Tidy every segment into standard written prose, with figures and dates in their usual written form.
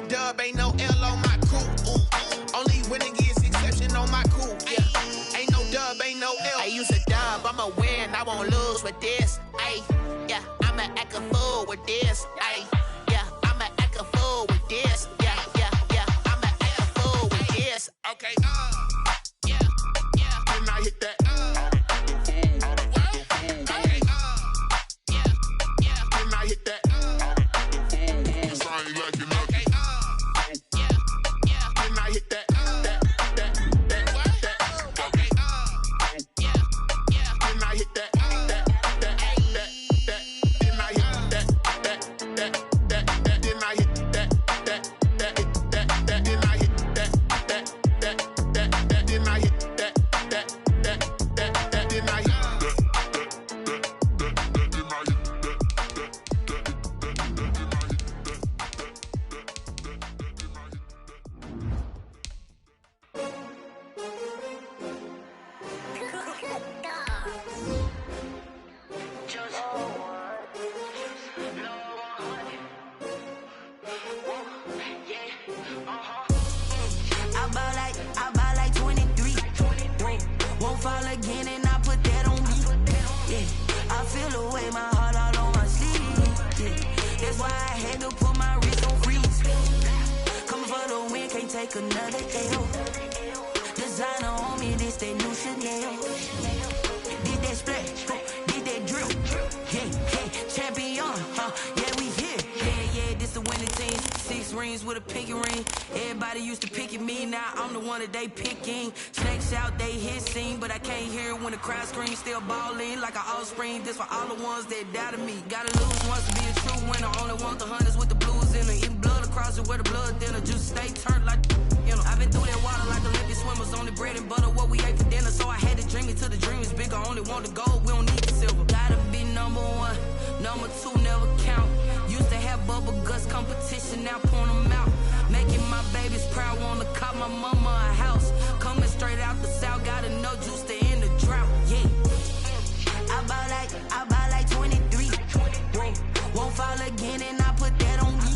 dub, ain't no L on my coupe. Only winning is exception on my coupe. Yeah, ain't no dub, ain't no L. I use a dub, I'ma win, I won't lose with this. Ay, yeah, I'ma act a fool with this. Ay, yeah, I'ma act a fool with this. Yeah, I'ma act a fool with this. Okay, yeah, then I hit that. Still ballin' like an offspring. This for all the ones that doubted me. Gotta lose once to be a true winner. Only want the hunters with the blues in her. Eating blood across it where the blood thinner. Just stay turned like, you know. I've been through that water like Olympic swimmers. Only bread and butter what we ate for dinner. So I had to dream it till the dream is bigger. Only want the gold, we don't need the silver. Gotta be number one, number two never count. Used to have bubble guts competition, now point them out. Making my babies proud, wanna cop my mama a house. Coming straight out the south, gotta know juice to end the drought. Yeah. I buy like 23. Won't fall again and I put that on me.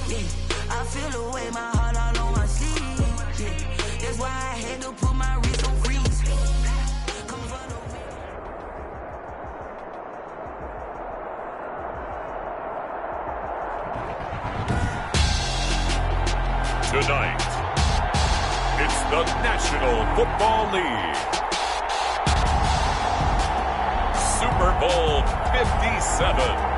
Yeah, I feel the way, my heart all on my sleeve. Yeah, that's why I had to put my wrist on freeze. Come for the win. Tonight, it's the National Football League. Super Bowl 57.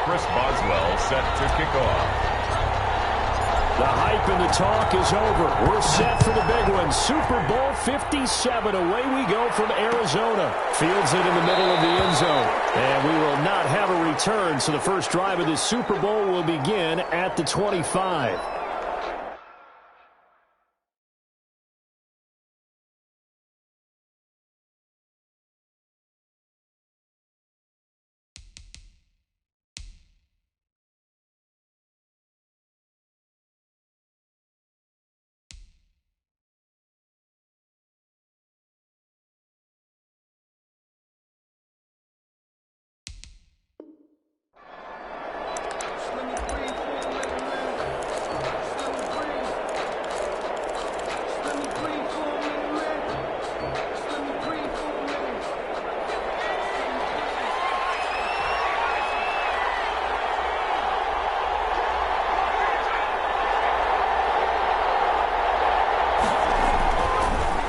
Chris Boswell set to kick off. The hype and the talk is over. We're set for the big one. Super Bowl 57. Away we go from Arizona. Fields it in the middle of the end zone. And we will not have a return, so the first drive of this Super Bowl will begin at the 25.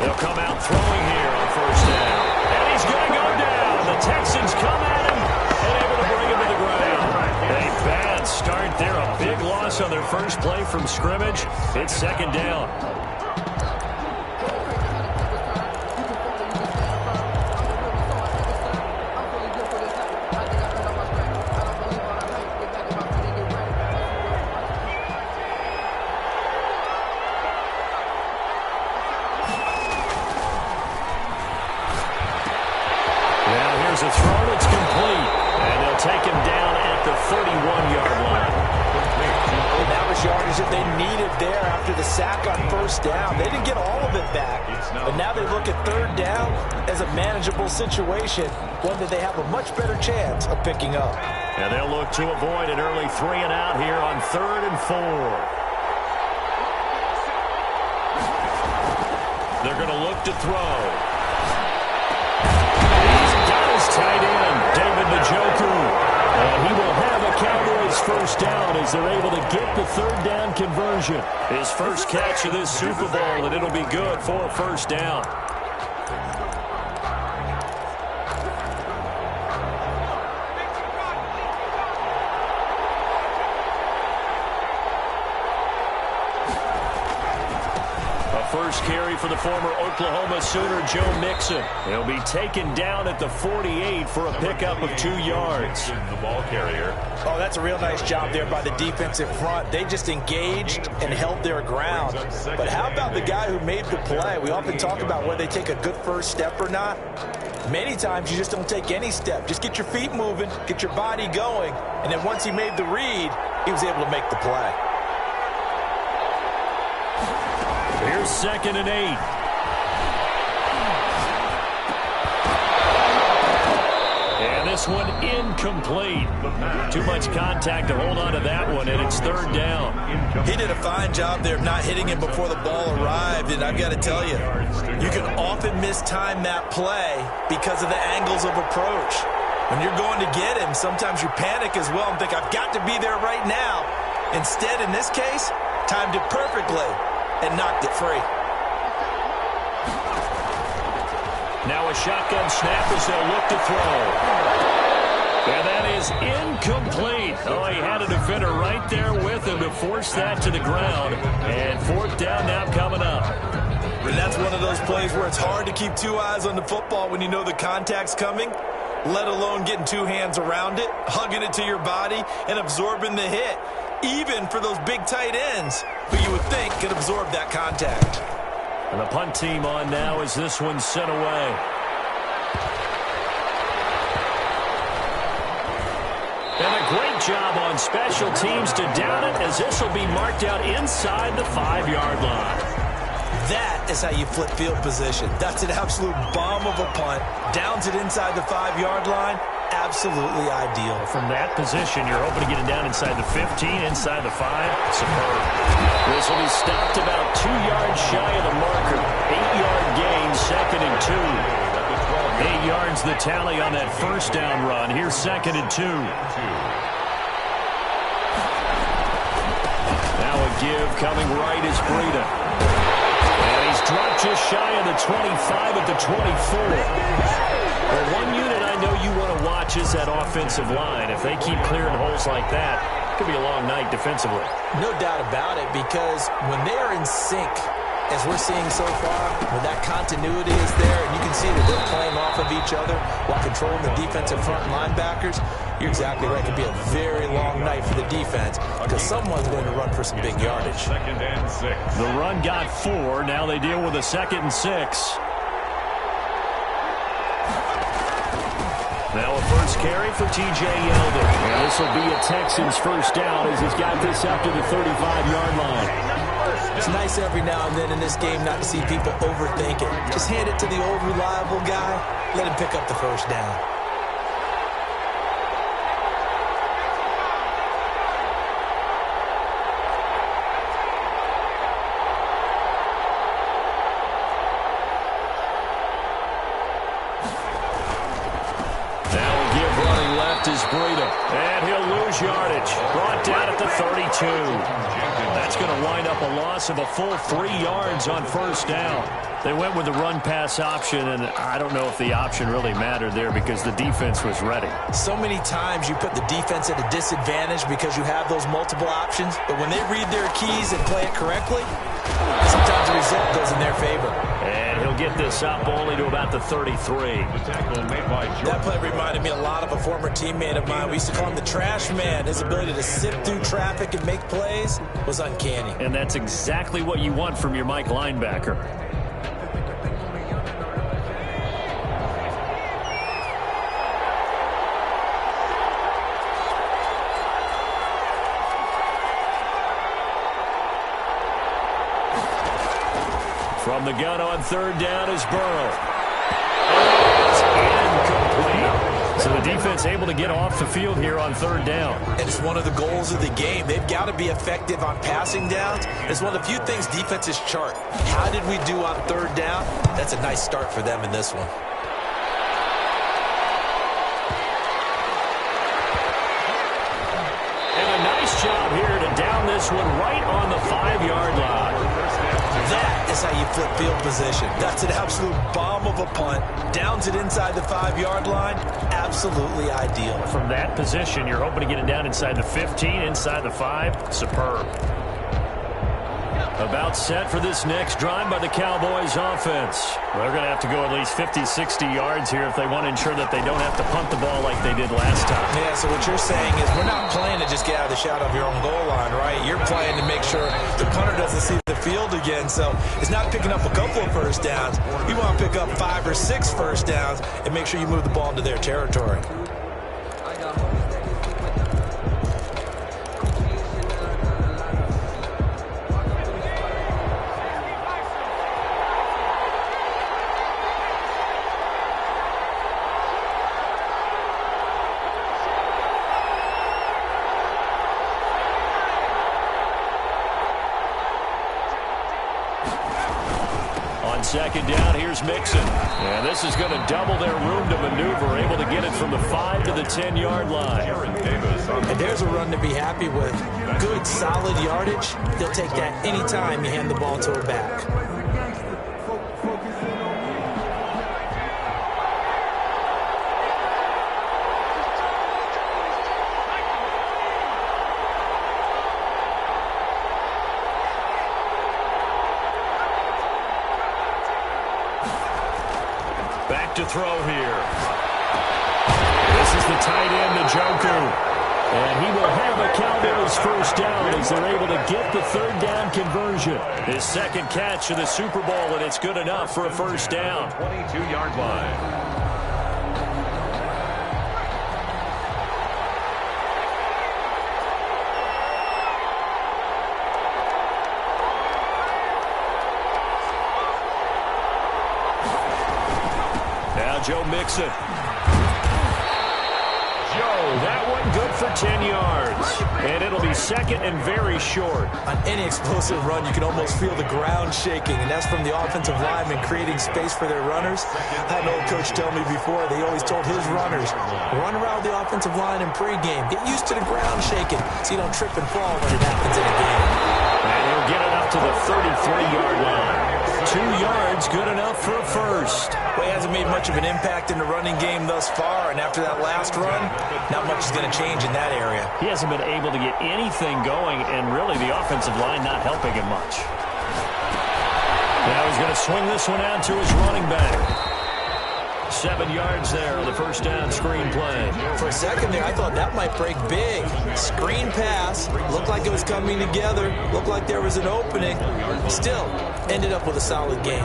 They'll come out throwing here on first down. And he's going to go down. The Texans come at him and able to bring him to the ground. A bad start there. A big loss on their first play from scrimmage. It's second down. Here's a throw. It's complete. And they'll take him down at the 31-yard good there after the sack on first down. They didn't get all of it back, but now they look at third down as a manageable situation, one that they have a much better chance of picking up. And they'll look to avoid an early 3 and out here on 3rd and 4. They're going to look to throw. He's got his tight end, David Njoku. And he will have a Cowboys first down as they're able to get the third down conversion. His first catch of this Super Bowl, and it'll be good for a first down. First carry for the former Oklahoma Sooner, Joe Mixon. He'll be taken down at the 48 for a pickup of 2 yards. The ball carrier. Oh, that's a real nice job there by the defensive front. They just engaged and held their ground. But how about the guy who made the play? We often talk about whether they take a good first step or not. Many times you just don't take any step. Just get your feet moving, get your body going, and then once he made the read, he was able to make the play. Here's 2nd and 8. And this one incomplete. Too much contact to hold on to that one, and it's 3rd down. He did a fine job there of not hitting him before the ball arrived, and I've got to tell you, you can often mistime that play because of the angles of approach. When you're going to get him, sometimes you panic as well and think, I've got to be there right now. Instead, in this case, timed it perfectly and knocked it free. Now a shotgun snap as they'll look to throw. And that is incomplete. Oh, he had a defender right there with him to force that to the ground. And 4th down now coming up. And that's one of those plays where it's hard to keep 2 eyes on the football when you know the contact's coming, let alone getting 2 hands around it, hugging it to your body, and absorbing the hit. Even for those big tight ends who you would think could absorb that contact. And the punt team on now as this one's sent away. And a great job on special teams to down it as this will be marked out inside the 5-yard line. That is how you flip field position. That's an absolute bomb of a punt. Downs it inside the 5-yard line. Absolutely ideal. From that position, you're hoping to get it down inside the 15, inside the 5. Superb. This will be stopped about 2 yards shy of the marker. 8-yard gain, 2nd and 2. 8 yards the tally on that first down run. Here's 2nd and 2. Now a give coming right is Breida. And he's dropped just shy of the 25 at the 24. Well, one unit I know you want to watch is that offensive line. If they keep clearing holes like that, it could be a long night defensively. No doubt about it, because when they're in sync, as we're seeing so far, when that continuity is there, and you can see that they're playing off of each other while controlling the defensive front linebackers, you're exactly right. It could be a very long night for the defense because someone's going to run for some big yardage. 2nd and 6. The run got 4. Now they deal with a 2nd and 6. Now a first carry for T.J. Yeldon. And this will be a Texans first down as he's got this up to the 35-yard line. It's nice every now and then in this game not to see people overthink it. Just hand it to the old reliable guy. Let him pick up the first down. Is Breida, and he'll lose yardage. Brought down at the 32. That's going to wind up a loss of a full 3 yards on first down. They went with the run-pass option, and I don't know if the option really mattered there because the defense was ready. So many times you put the defense at a disadvantage because you have those multiple options, but when they read their keys and play it correctly, sometimes the result goes in their favor. And he'll get this up only to about the 33. The tackle made by Jordan. That play reminded me a lot of a former teammate of mine. We used to call him the trash man. His ability to sift through traffic and make plays was uncanny. And that's exactly what you want from your Mike linebacker. From the gun on third down is Burrow. It's incomplete. So the defense able to get off the field here on third down. And it's one of the goals of the game. They've got to be effective on passing downs. It's one of the few things defenses chart. How did we do on third down? That's a nice start for them in this one. And a nice job here to down this one right on the 5-yard line. That is how you flip field position. That's an absolute bomb of a punt. Downs it inside the 5-yard line. Absolutely ideal. From that position, you're hoping to get it down inside the 15, inside the 5. Superb. About set for this next drive by the Cowboys offense. They're going to have to go at least 50, 60 yards here if they want to ensure that they don't have to punt the ball like they did last time. Yeah, so what you're saying is we're not playing to just get out of the shot of your own goal line, right? You're playing to make sure the punter doesn't see the field again. So it's not picking up a couple of first downs. You want to pick up 5 or 6 first downs and make sure you move the ball into their territory. Second down, here's Mixon. And this is going to double their room to maneuver, able to get it from the 5 to the 10-yard line. And there's a run to be happy with. Good, solid yardage. They'll take that anytime you hand the ball to a back. To throw here. This is the tight end, Njoku. And he will have a Cowboys first down as they're able to get the third down conversion. His second catch of the Super Bowl, and it's good enough for a first down. 22-yard line. Joe Mixon. Joe, that one good for 10 yards. And it'll be second and very short. On any explosive run, you can almost feel the ground shaking, and that's from the offensive linemen creating space for their runners. I had an old coach tell me before, they always told his runners, run around the offensive line in pregame. Get used to the ground shaking so you don't trip and fall when it happens in a game. And he'll get it up to the 33-yard line. 2 yards, good enough for a first. Well, he hasn't made much of an impact in the running game thus far, and after that last run, not much is going to change in that area. He hasn't been able to get anything going, and really the offensive line not helping him much. Now he's going to swing this one out to his running back. 7 yards there on the first down screen play. For a second there, I thought that might break big. Screen pass, looked like it was coming together, looked like there was an opening. Still, ended up with a solid gain.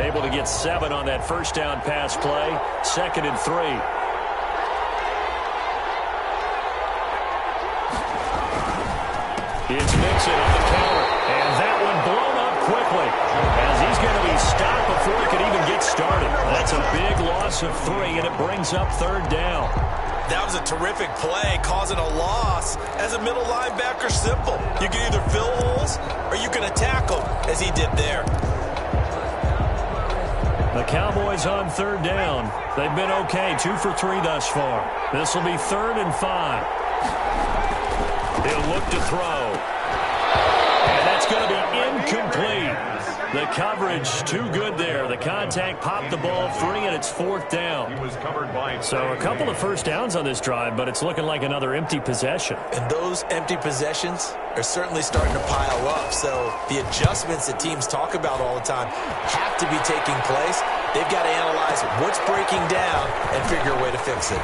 Able to get 7 on that first down pass play. 2nd and 3. It's Mixon on the counter. And that one blown up quickly as he's going to be stopped before he could even get started. That's a big loss of 3, and it brings up 3rd down. That was a terrific play, causing a loss. As a middle linebacker, simple. You can either fill holes or you can attack them, as he did there. The Cowboys on 3rd down. They've been okay, 2 for 3 thus far. This will be 3rd and 5. He'll look to throw. And that's going to be incomplete. The coverage too good there. The contact popped the ball free, and it's 4th down. So a couple of first downs on this drive, but it's looking like another empty possession. And those empty possessions are certainly starting to pile up. So the adjustments that teams talk about all the time have to be taking place. They've got to analyze what's breaking down and figure a way to fix it.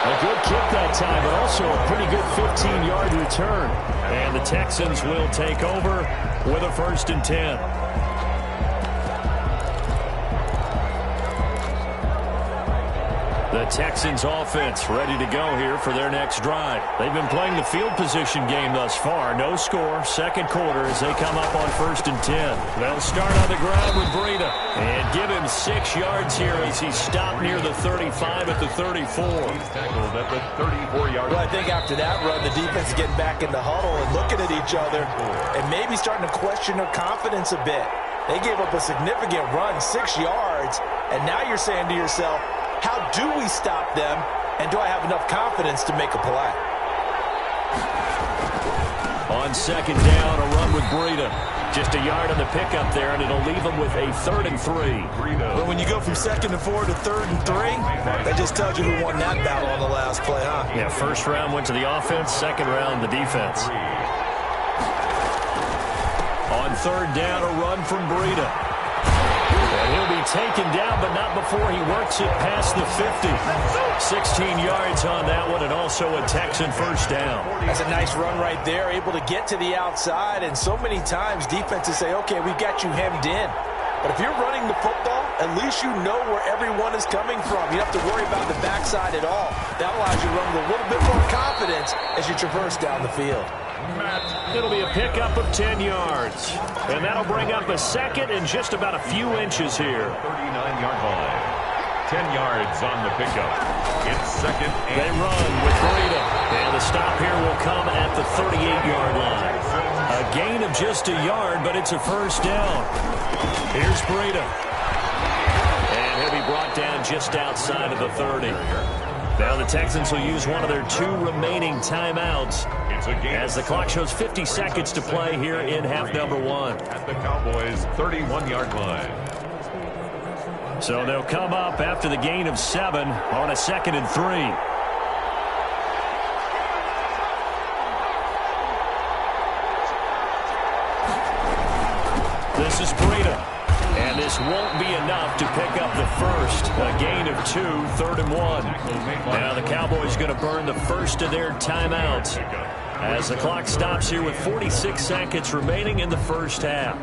A good kick that time, but also a pretty good 15-yard return. And the Texans will take over with a 1st and 10. The Texans offense ready to go here for their next drive. They've been playing the field position game thus far. No score, second quarter as they come up on 1st and 10. They'll start on the ground with Breida and give him 6 yards here as he stopped near the 35 at the 34. He's tackled at the 34-yard line. Well, I think after that run, the defense is getting back in the huddle and looking at each other and maybe starting to question their confidence a bit. They gave up a significant run, 6 yards, and now you're saying to yourself, how do we stop them, and do I have enough confidence to make a play? On 2nd down, a run with Breida. Just a yard on the pickup there, and it'll leave them with a 3rd and 3. But when you go from 2nd and 4 to 3rd and 3, that just tells you who won that battle on the last play, huh? Yeah, 1st round went to the offense, 2nd round the defense. On 3rd down, a run from Breida. And he'll be taken down, but not before he works it past the 50. 16 yards on that one, and also a Texan 1st down. That's a nice run right there, able to get to the outside. And so many times defenses say, okay, we've got you hemmed in. But if you're running the football, at least you know where everyone is coming from. You don't have to worry about the backside at all. That allows you to run with a little bit more confidence as you traverse down the field. It'll be a pickup of 10 yards. And that'll bring up a 2nd and just about a few inches here. 39-yard line. 10 yards on the pickup. It's 2nd and... They run with Breida. And the stop here will come at the 38-yard line. A gain of just a yard, but it's a 1st down. Here's Breida. And he'll be brought down just outside of the 30. Now the Texans will use one of their 2 remaining timeouts as the clock shows 50 seconds to play here in half number 1. At the Cowboys' 31-yard line. So they'll come up after the gain of 7 on a 2nd and 3. This is Breida. And this won't be enough to pick up the 1st. A gain of 2, 3rd and 1. Now the Cowboys going to burn the 1st of their timeouts as the clock stops here with 46 seconds remaining in the 1st half.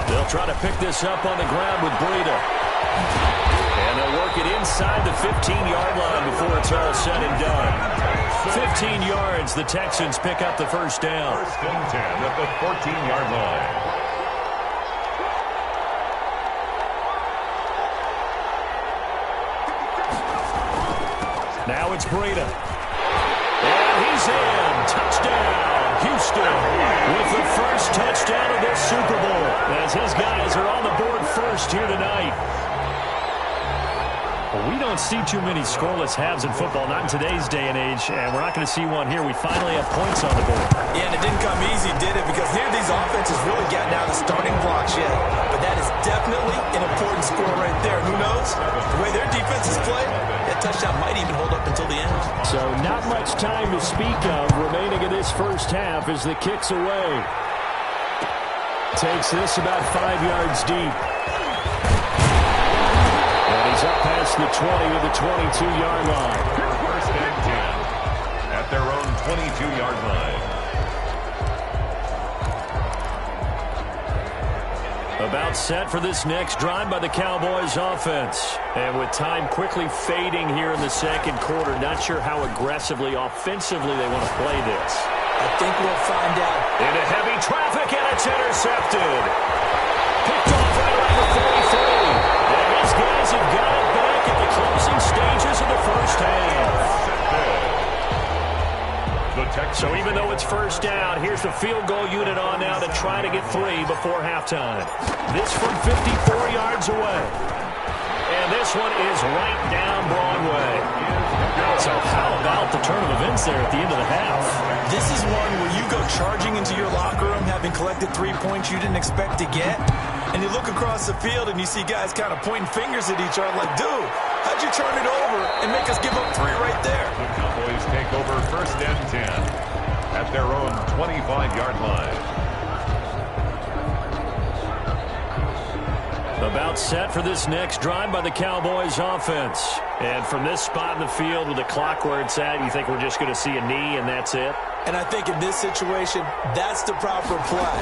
They'll try to pick this up on the ground with Breida. And they'll work it inside the 15-yard line before it's all said and done. 15 yards, the Texans pick up the 1st down. 1st and 10 at the 14-yard line. Now it's Breida. And he's in. Touchdown, Houston, with the 1st touchdown of this Super Bowl, as his guys are on the board 1st here tonight. Well, we don't see too many scoreless halves in football, not in today's day and age, and we're not going to see one here. We finally have points on the board. Yeah, and it didn't come easy, did it? Because neither of these offenses really gotten out of the starting blocks yet. But that is definitely an important score right there. Who knows? The way their defenses play, that touchdown might even hold up until the end. So not much time to speak of remaining in this 1st half as the kick's away. Takes this about 5 yards deep. He's up past the 20 to the 22-yard line. 1st and 10 at their own 22-yard line. About set for this next drive by the Cowboys offense. And with time quickly fading here in the 2nd quarter, not sure how aggressively, offensively they want to play this. I think we'll find out. Into heavy traffic, and it's intercepted. Picked off right around the 43. And these guys have got it back at the closing stages of the 1st half. So even though it's 1st down, here's the field goal unit on now to try to get 3 before halftime. This from 54 yards away. And this one is right down Broadway. So how about the turn of events there at the end of the half? This is one where you go charging into your locker room having collected 3 points you didn't expect to get. And you look across the field and you see guys kind of pointing fingers at each other like, dude, how'd you turn it over and make us give up 3 right there? The Cowboys take over 1st and 10 at their own 25-yard line. About set for this next drive by the Cowboys offense. And from this spot in the field with the clock where it's at, you think we're just going to see a knee and that's it? And I think in this situation, that's the proper play.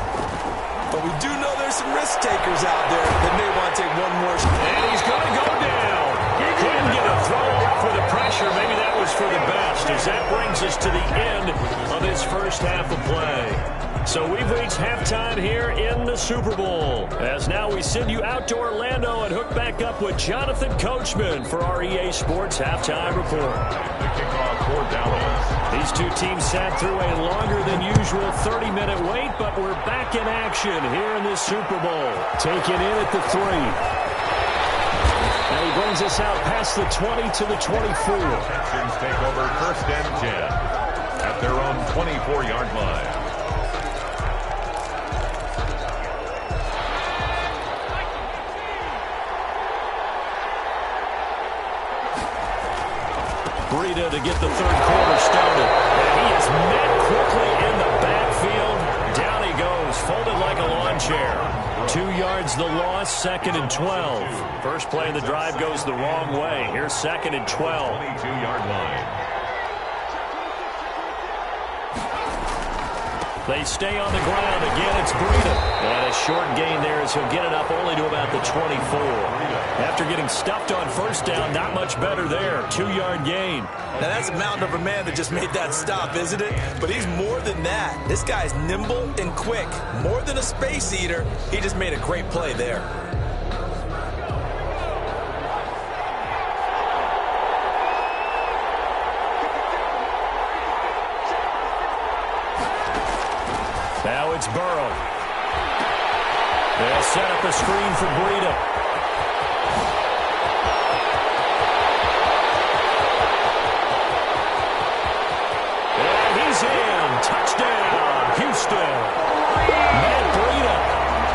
But we do know there's some risk takers out there that may want to take one more shot. And he's going to go down. He couldn't get a throw off for the pressure. Maybe that was for the best, as that brings us to the end of this first half of play. So we've reached halftime here in the Super Bowl. As now we send you out to Orlando and hook back up with Jonathan Coachman for our EA Sports Halftime Report. The kickoff for Dallas. These two teams sat through a longer than usual 30-minute wait, but we're back in action here in this Super Bowl. Taken in at the 3. And he brings us out past the 20 to the 24. Texans take over first and 10 at their own 24-yard line. Breida to get the third quarter started. And he is met quickly in the backfield. Down he goes, folded like a lawn chair. 2 yards the loss, 2nd and 12. First play of the drive goes the wrong way. Here's 2nd and 12. 22-yard line. They stay on the ground. Again, it's Breida. And a short gain there as he'll get it up only to about the 24. After getting stuffed on first down, not much better there. 2-yard gain. Now, that's a mountain of a man that just made that stop, isn't it? But he's more than that. This guy's nimble and quick. More than a space eater. He just made a great play there. Now it's Burrow. They'll set up a screen for Breida. And he's in. Touchdown, Houston. Matt Breida,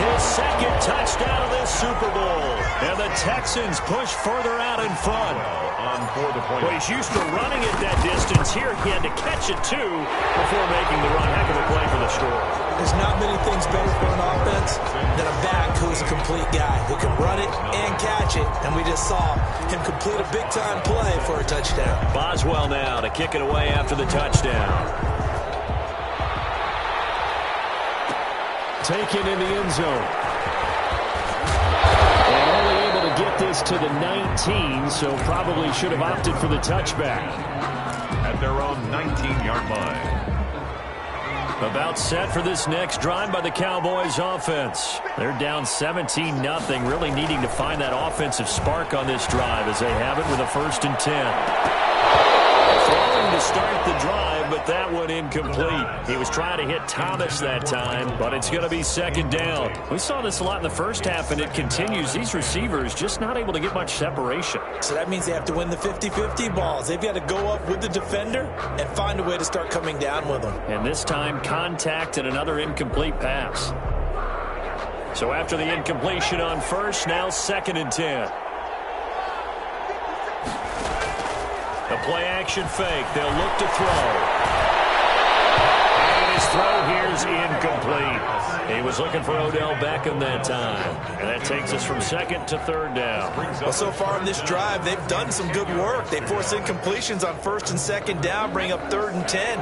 his 2nd touchdown of this Super Bowl. And the Texans push further out in front. On for the point. Well, he's used to running at that distance. Here he had to catch it, too, before making the run. Heck of a play for the score. There's not many things better for an offense than a back who's a complete guy who can run it and catch it. And we just saw him complete a big-time play for a touchdown. Boswell now to kick it away after the touchdown. Taken in the end zone. And only able to get this to the 19, so probably should have opted for the touchback. At their own 19-yard line. About set for this next drive by the Cowboys offense. They're down 17-0, really needing to find that offensive spark on this drive as they have it with a 1st and 10. Throwing to start the drive, but that one incomplete. He was trying to hit Thomas that time, but it's going to be 2nd down. We saw this a lot in the first half, and it continues. These receivers just not able to get much separation. So that means they have to win the 50-50 balls. They've got to go up with the defender and find a way to start coming down with them. And this time, contact and another incomplete pass. So after the incompletion on first, now 2nd and 10. A play-action fake. They'll look to throw. And his throw here's incomplete. He was looking for Odell Beckham that time. And that takes us from 2nd to 3rd down. Well, so far in this drive, they've done some good work. They force incompletions on 1st and 2nd down, bring up 3rd and 10.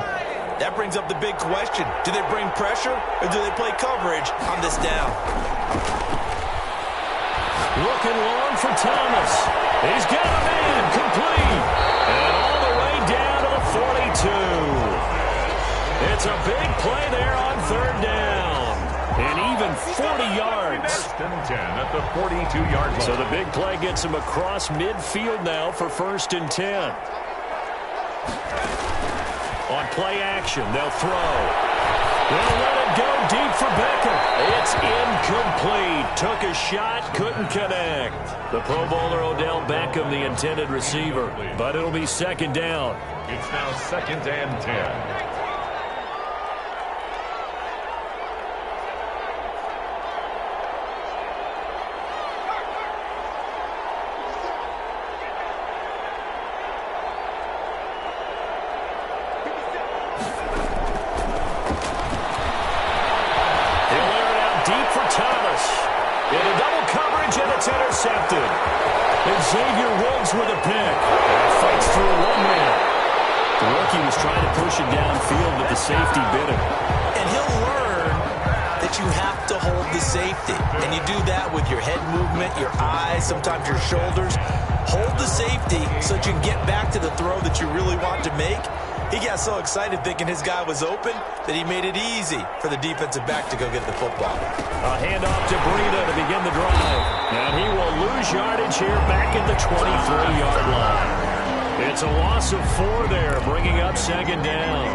That brings up the big question. Do they bring pressure or do they play coverage on this down? Looking long for Thomas. He's got a man complete. And all the way down to the 42. It's a big play there on 3rd down. And even 40 yards. 1st and 10 at the 42-yard line. So the big play gets him across midfield now for 1st and 10. On play action, they'll throw. They'll let it go deep for Beckham. It's incomplete. Took a shot, couldn't connect. The Pro Bowler Odell Beckham, the intended receiver. But it'll be 2nd down. It's now 2nd and 10. Into double coverage, and it's intercepted. Xavier Woods with a pick. And fights through one man. The rookie was trying to push it downfield, but the safety bit him. And he'll learn that you have to hold the safety. And you do that with your head movement, your eyes, sometimes your shoulders. Hold the safety so that you can get back to the throw that you really want to make. He got so excited thinking his guy was open that he made it easy for the defensive back to go get the football. A handoff to Breida to begin the drive. And he will lose yardage here back at the 23-yard line. It's a loss of 4 there, bringing up second down.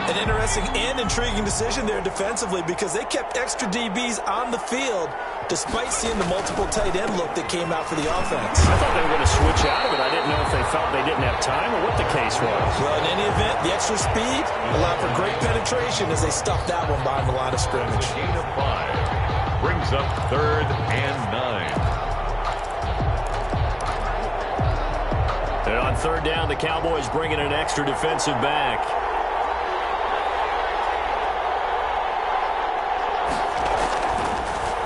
An interesting and intriguing decision there defensively because they kept extra DBs on the field despite seeing the multiple tight end look that came out for the offense. I thought they were going to switch out of it. I didn't know if they felt they didn't have time or what the case was. Well, in any event, the extra speed allowed for great penetration as they stuffed that one behind the line of scrimmage. Gain of 5 brings up 3rd and 9. And on 3rd down, the Cowboys bring in an extra defensive back.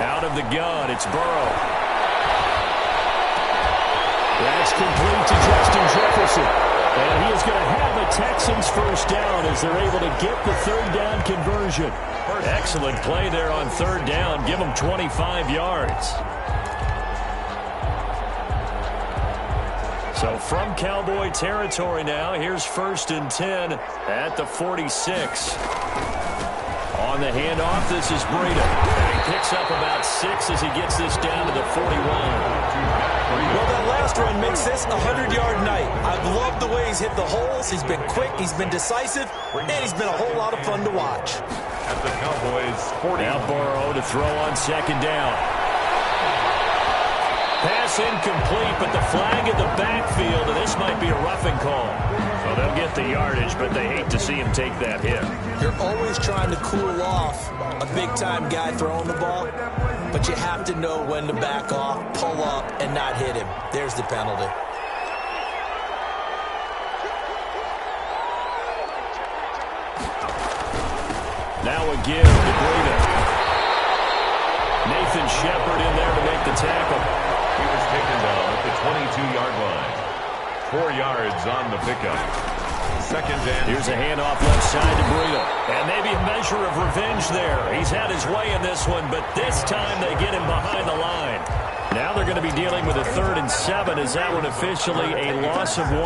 Out of the gun, it's Burrow. That's complete to Justin Jefferson. And he is going to have a Texans first down as they're able to get the 3rd down conversion. Excellent play there on 3rd down. Give them 25 yards. So from Cowboy territory now, here's 1st and 10 at the 46. On the handoff, this is Breida. And he picks up about 6 as he gets this down to the 41. Well, that last run makes this a 100-yard night. I've loved the way he's hit the holes. He's been quick, he's been decisive, and he's been a whole lot of fun to watch. At the Cowboys 40. Now Burrow to throw on 2nd down. Pass incomplete, but the flag in the backfield, and this might be a roughing call. Well, they'll get the yardage, but they hate to see him take that hit. You're always trying to cool off a big-time guy throwing the ball, but you have to know when to back off, pull up, and not hit him. There's the penalty. Now a give to Breida. Nathan Shepard in there to make the tackle. He was taken down at the 22-yard line. 4 yards on the pickup. 2nd and... Here's a handoff left side to Breida. And maybe a measure of revenge there. He's had his way in this one, but this time they get him behind the line. Now they're going to be dealing with a 3rd and 7. Is that one officially a loss of 1?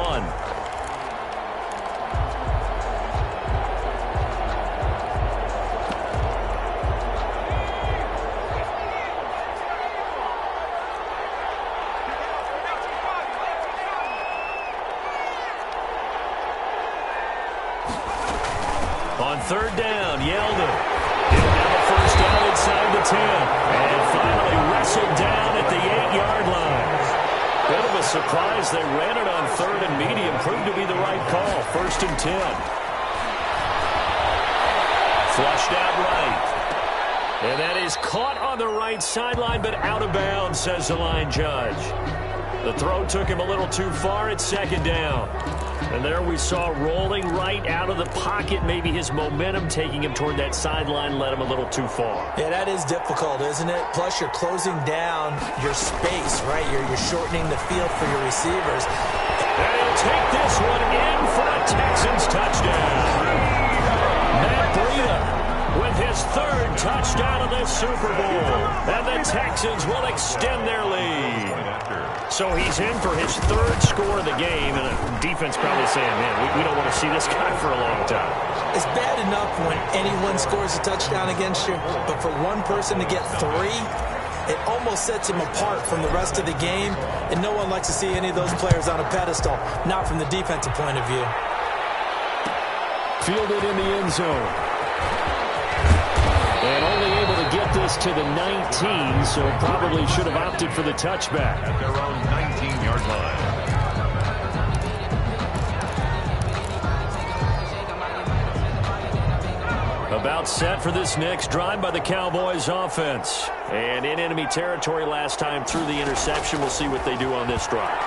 On 3rd down, Yeldon. He'll have a first down inside the 10. And finally wrestled down at the 8-yard line. Bit of a surprise. They ran it on 3rd and medium. Proved to be the right call. 1st and 10. Flushed out right. And that is caught on the right sideline, but out of bounds, says the line judge. The throw took him a little too far at 2nd down. And there we saw rolling right out of the pocket. Maybe his momentum taking him toward that sideline led him a little too far. Yeah, that is difficult, isn't it? Plus, you're closing down your space, right? You're shortening the field for your receivers. And he'll take this one in for a Texans touchdown. Matt Breida with his 3rd touchdown of the Super Bowl. And the Texans will extend their lead. So he's in for his 3rd score of the game, and the defense probably saying, man, we don't want to see this guy for a long time. It's bad enough when anyone scores a touchdown against you, but for one person to get 3, it almost sets him apart from the rest of the game, and no one likes to see any of those players on a pedestal, not from the defensive point of view. Fielded in the end zone. And only able to get this to the 19, so probably should have opted for the touchback. At their own 19-yard line. About set for this next drive by the Cowboys offense. And in enemy territory last time through the interception. We'll see what they do on this drive.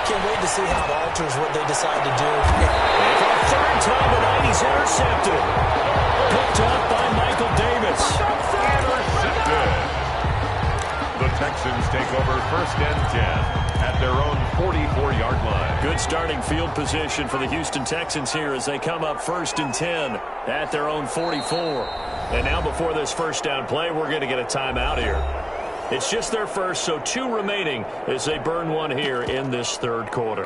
Can't wait to see how it alters what they decide to do. And for a 3rd time tonight, he's intercepted. Picked up by Michael Davis. Intercepted. over 1st and 10 at their own 44-yard line. Good starting field position for the Houston Texans here as they come up 1st and 10 at their own 44. And now before this first down play, we're going to get a timeout here. It's just their first, so 2 remaining as they burn one here in this 3rd quarter.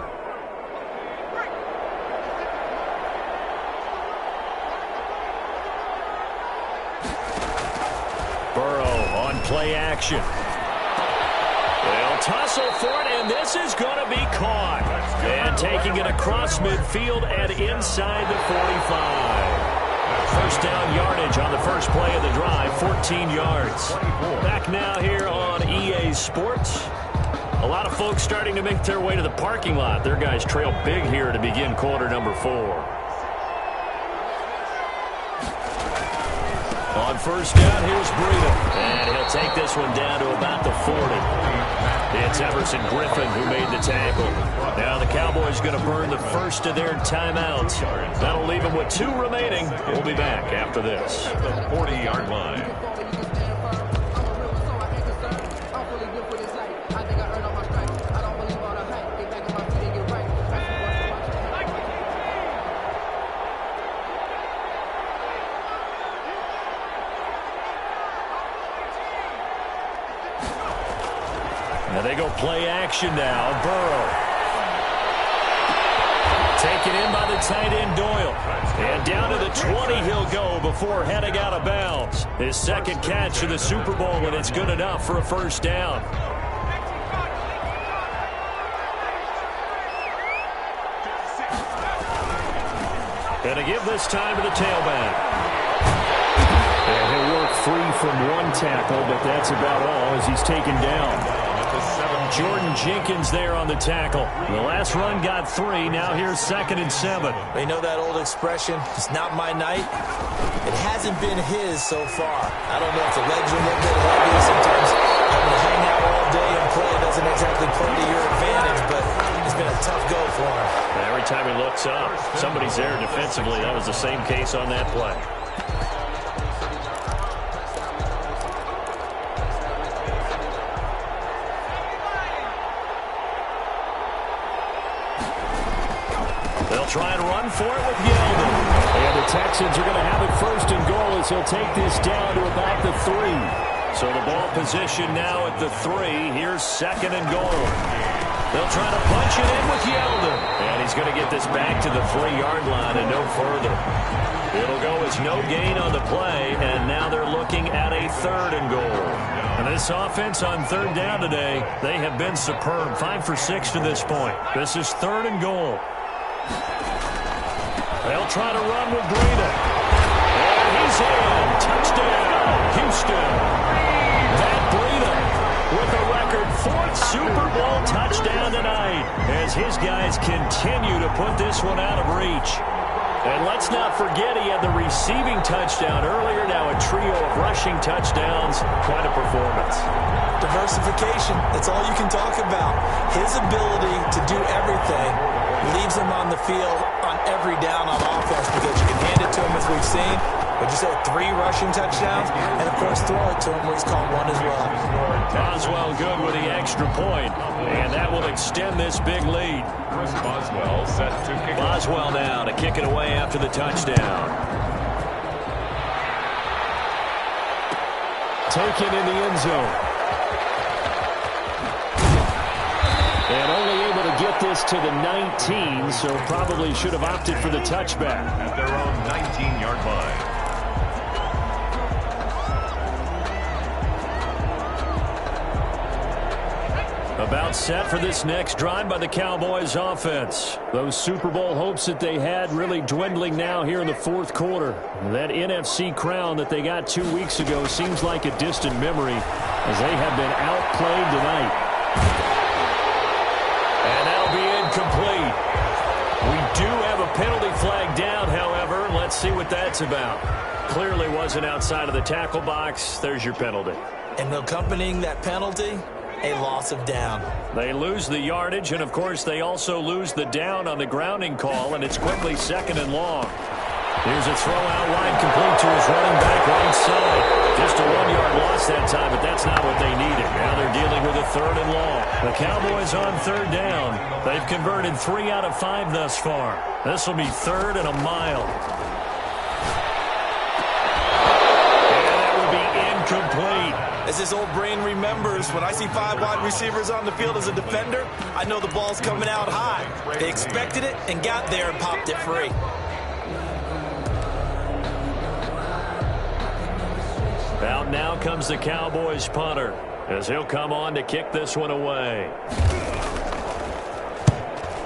Burrow on play action. They'll tussle for it, and this is going to be caught. And taking it across midfield and inside the 45. First down yardage on the first play of the drive, 14 yards. Back now here on EA Sports. A lot of folks starting to make their way to the parking lot. Their guys trail big here to begin quarter number 4. On first down, here's Breida. And he'll take this one down to about the 40. It's Everson Griffin who made the tackle. Now the Cowboys going to burn the first of their timeouts. That'll leave them with 2 remaining. We'll be back after this. At the 40-yard line. Now they go play action now. Burrow. Taken in by the tight end Doyle. And down to the 20 he'll go before heading out of bounds. His 2nd catch of the Super Bowl, and it's good enough for a first down. And to give this time to the tailback. And he'll work free from one tackle, but that's about all as he's taken down. Jordan Jenkins there on the tackle. The last run got 3. Now here's 2nd and 7. They know that old expression, it's not my night. It hasn't been his so far. I don't know if the legs are a little bit heavy. Sometimes having to hang out all day and play doesn't exactly play to your advantage, but it's been a tough go for him. Every time he looks up, somebody's there defensively. That was the same case on that play. Try and run for it with Yeldon. And the Texans are going to have it 1st and goal as he'll take this down to about the 3. So the ball position now at the 3. Here's 2nd and goal. They'll try to punch it in with Yeldon. And he's going to get this back to the 3-yard line and no further. It'll go as no gain on the play, and now they're looking at a 3rd and goal. And this offense on 3rd down today, they have been superb. 5 for 6 to this point. This is 3rd and goal. They'll try to run with Breida. And he's in. Touchdown, Houston. Matt Breida with a record 4th Super Bowl touchdown tonight as his guys continue to put this one out of reach. And let's not forget he had the receiving touchdown earlier. Now a trio of rushing touchdowns. Quite a performance. Diversification. That's all you can talk about. His ability to do everything leaves him on the field on every down on offense because you can hand it to him as we've seen. But you said 3 rushing touchdowns, and of course throw it to him where he's caught 1 as well. Boswell good with the extra point, and that will extend this big lead. Boswell set to kick. Boswell now to kick it away after the touchdown. Taken in the end zone. And only able to get this to the 19, so probably should have opted for the touchback. At their own 19-yard line. About set for this next drive by the Cowboys offense. Those Super Bowl hopes that they had really dwindling now here in the 4th quarter. That NFC crown that they got 2 weeks ago seems like a distant memory as they have been outplayed tonight. And that'll be incomplete. We do have a penalty flag down, however. Let's see what that's about. Clearly wasn't outside of the tackle box. There's your penalty. And accompanying that penalty, a loss of down. They lose the yardage, and of course they also lose the down on the grounding call, and it's quickly 2nd and long. Here's a throw out wide, complete to his running back right side. Just a 1-yard loss that time, but that's not what they needed. Now they're dealing with with a 3rd and long. The Cowboys on 3rd down. They've converted 3 out of 5 thus far. This will be 3rd and a mile. And that will be incomplete. As his old brain remembers, when I see 5 wide receivers on the field as a defender, I know the ball's coming out high. They expected it and got there and popped it free. Out now comes the Cowboys punter, as he'll come on to kick this one away.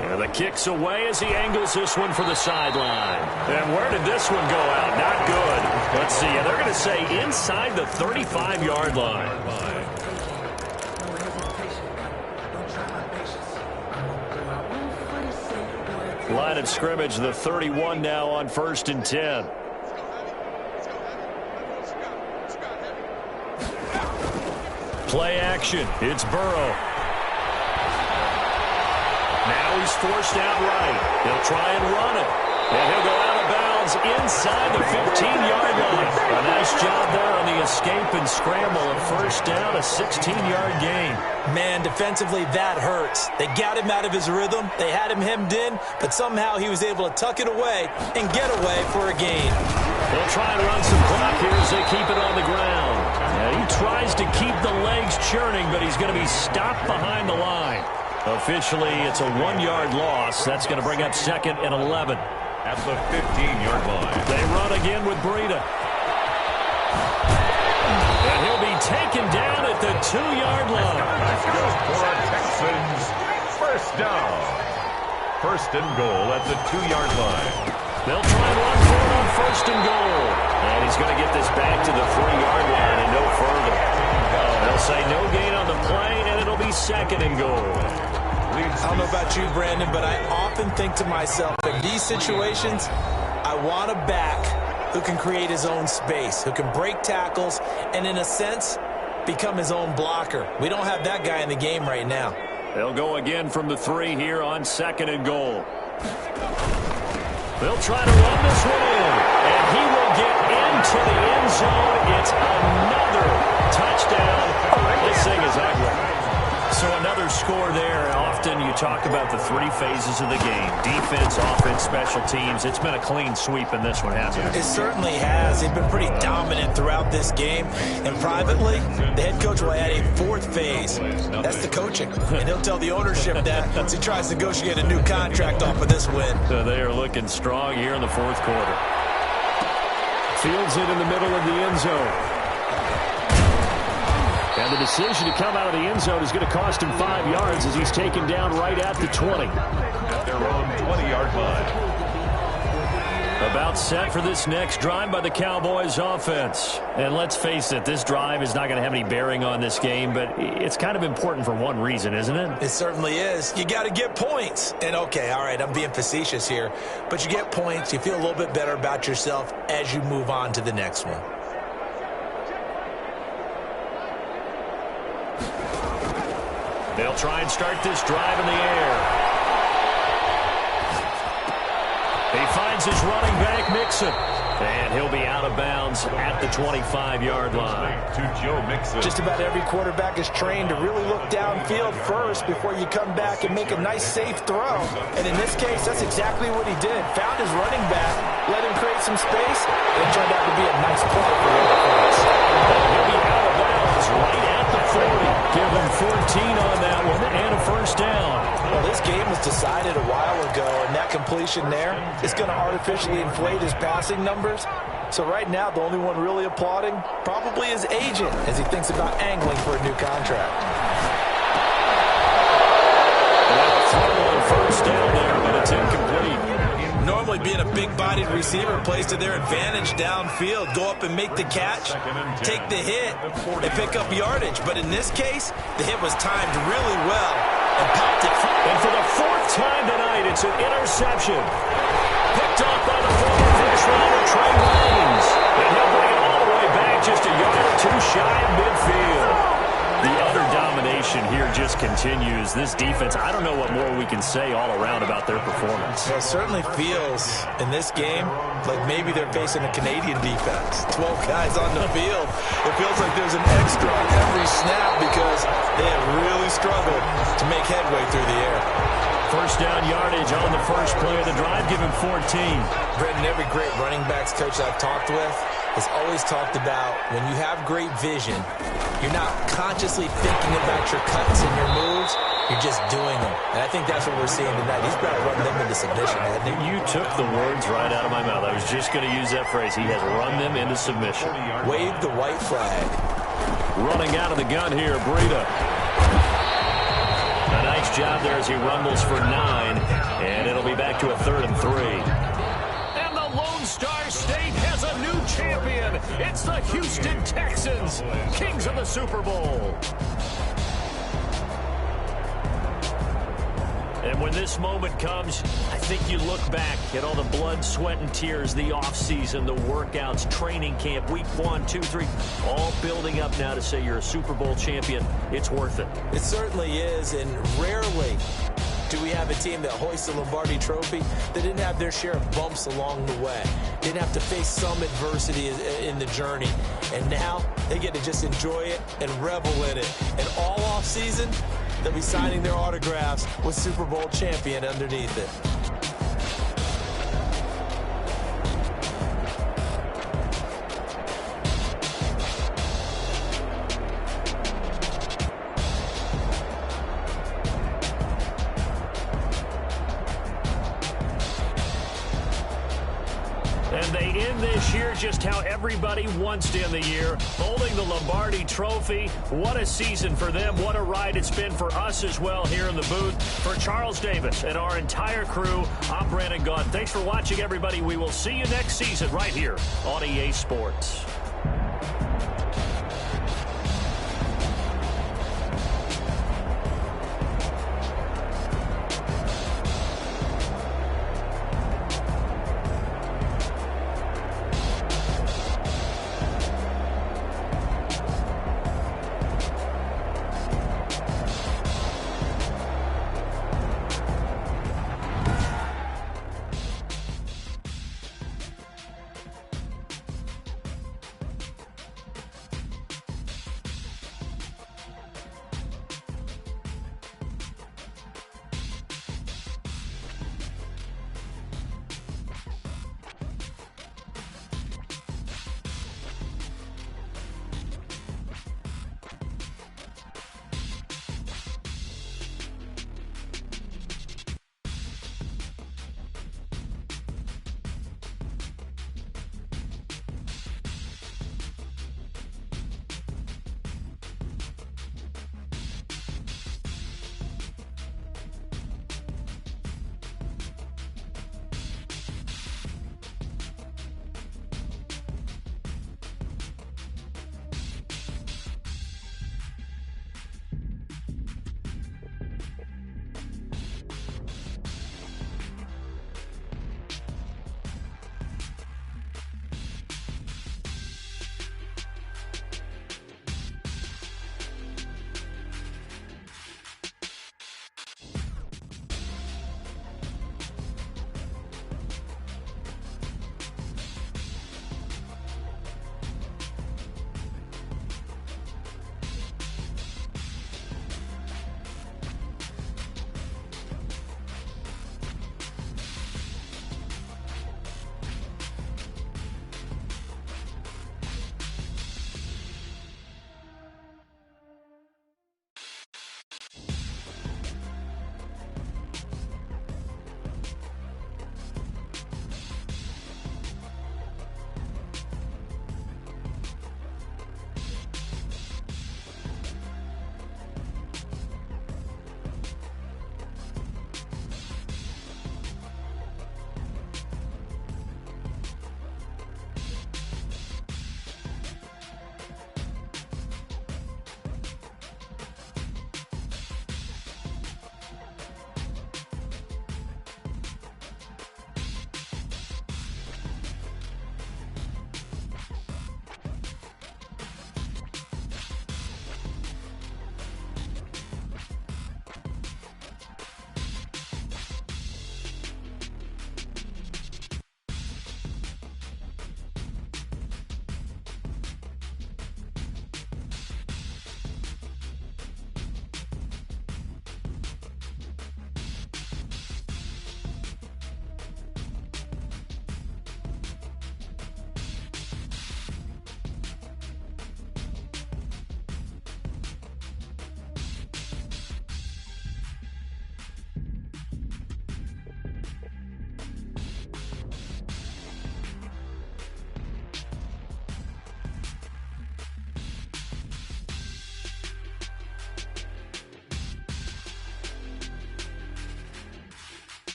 And the kick's away as he angles this one for the sideline. And where did this one go out? Not good. Let's see. They're going to say inside the 35-yard line. Line of scrimmage, the 31 now on 1st and 10. Play action. It's Burrow. Now he's forced out right. He'll try and run it. And he'll go out of bounds inside the 15-yard line. A nice job there on the escape and scramble. A 1st down, a 16-yard gain. Man, defensively, that hurts. They got him out of his rhythm. They had him hemmed in, but somehow he was able to tuck it away and get away for a gain. They'll try and run some clock here as they keep it on the ground. He tries to keep the legs churning, but he's going to be stopped behind the line. Officially, it's a 1-yard loss. That's going to bring up 2nd and 11. At the 15-yard line. They run again with Breida. And he'll be taken down at the 2-yard line. For a Texans first down. 1st and goal at the 2-yard line. They'll try and run for it on 1st and goal. And he's going to get this back to the 3-yard line and no further. They'll say no gain on the play, and it'll be 2nd and goal. I don't know about you, Brandon, but I often think to myself, in these situations, I want a back who can create his own space, who can break tackles, and in a sense, become his own blocker. We don't have that guy in the game right now. They'll go again from the 3 here on 2nd and goal. They'll try to run this one in, and he will get into the end zone. It's another touchdown. This thing is ugly. So another score there. Often you talk about the 3 phases of the game. Defense, offense, special teams. It's been a clean sweep in this one, hasn't it? It certainly has. They've been pretty dominant throughout this game. And privately, the head coach will add a 4th phase. That's the coaching. And he'll tell the ownership that once he tries to negotiate a new contract off of this win. So they are looking strong here in the 4th quarter. Fields it in the middle of the end zone. And the decision to come out of the end zone is going to cost him 5 yards as he's taken down right at the 20. At their own 20-yard line. About set for this next drive by the Cowboys offense. And let's face it, this drive is not going to have any bearing on this game, but it's kind of important for one reason, isn't it? It certainly is. You got to get points. And okay, all right, I'm being facetious here, but you get points, you feel a little bit better about yourself as you move on to the next one. They'll try and start this drive in the air. He finds his running back, Mixon. And he'll be out of bounds at the 25-yard line. To Joe Mixon. Just about every quarterback is trained to really look downfield first before you come back and make a nice, safe throw. And in this case, that's exactly what he did. Found his running back, let him create some space, and it turned out to be a nice play for the offense. He'll be out of bounds right at the 40. Give him 14 on that one and a first down. Well, this game was decided a while ago, and that completion there is going to artificially inflate his passing numbers. So right now, the only one really applauding probably his agent as he thinks about angling for a new contract. Throw on first down there, but it's incomplete. Normally being a big-bodied receiver plays to their advantage downfield. Go up and make the catch, take the hit, and pick up yardage. But in this case, the hit was timed really well and popped it. And for the 4th time tonight, it's an interception. Picked up by the former first-rounder Trey Waynes. And he'll bring it all the way back just a yard or 2 shy of midfield. The utter domination domination here just continues. This defense, I don't know what more we can say all around about their performance. Well, it certainly feels in this game like maybe they're facing a Canadian defense. 12 guys on the field. It feels like there's an extra on every snap because they have really struggled to make headway through the air. First down yardage on the first play of the drive. Give him 14. Brendan, every great running backs coach I've talked with has always talked about when you have great vision, you're not consciously thinking about your cuts and your moves. You're just doing them. And I think that's what we're seeing tonight. He's about to run them into submission, hasn't he? You took the words right out of my mouth. I was just going to use that phrase. He has run them into submission. Wave the white flag. Running out of the gun here, Breida. A nice job there as he rumbles for 9, and it'll be back to a 3rd and 3. And the Lone Star State has a new champion. It's the Houston Texans, kings of the Super Bowl. And when this moment comes, I think you look back at all the blood, sweat, and tears, the offseason, the workouts, training camp, week 1, 2, 3, all building up now to say you're a Super Bowl champion. It's worth it. It certainly is, and rarely do we have a team that hoists the Lombardi Trophy that didn't have their share of bumps along the way, didn't have to face some adversity in the journey, and now they get to just enjoy it and revel in it. And all offseason, they'll be signing their autographs with Super Bowl champion underneath it. And they end this year just how everybody wants to end the year, holding the Lombardi Trophy. What a season for them. What a ride it's been for us as well here in the booth. For Charles Davis and our entire crew, I'm Brandon Gaudin. Thanks for watching, everybody. We will see you next season right here on EA Sports.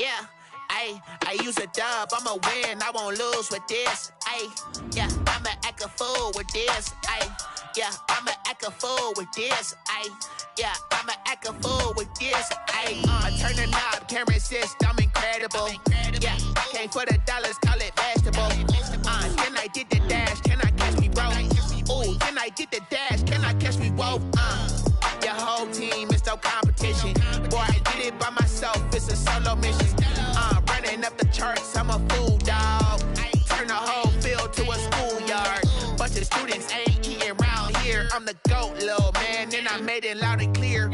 Yeah, I use a dub, I'ma win, I won't lose with this. Yeah, I'ma act a fool with this. Yeah, I'ma act a fool with this. Yeah, I'ma act a fool with this. I turn the knob, can't resist, I'm incredible. Yeah, came for the dollars, call it vegetable. Can I get the dash? Can I catch me roll? Ooh, can I get the dash? Can I catch me roll? Your whole team is no competition. Boy, I did it by myself, it's a solo mission. Running up the charts, I'm a fool, dog. Turn the whole field to a schoolyard. Bunch of students ain't eating round here. I'm the GOAT, little man, and I made it loud and clear.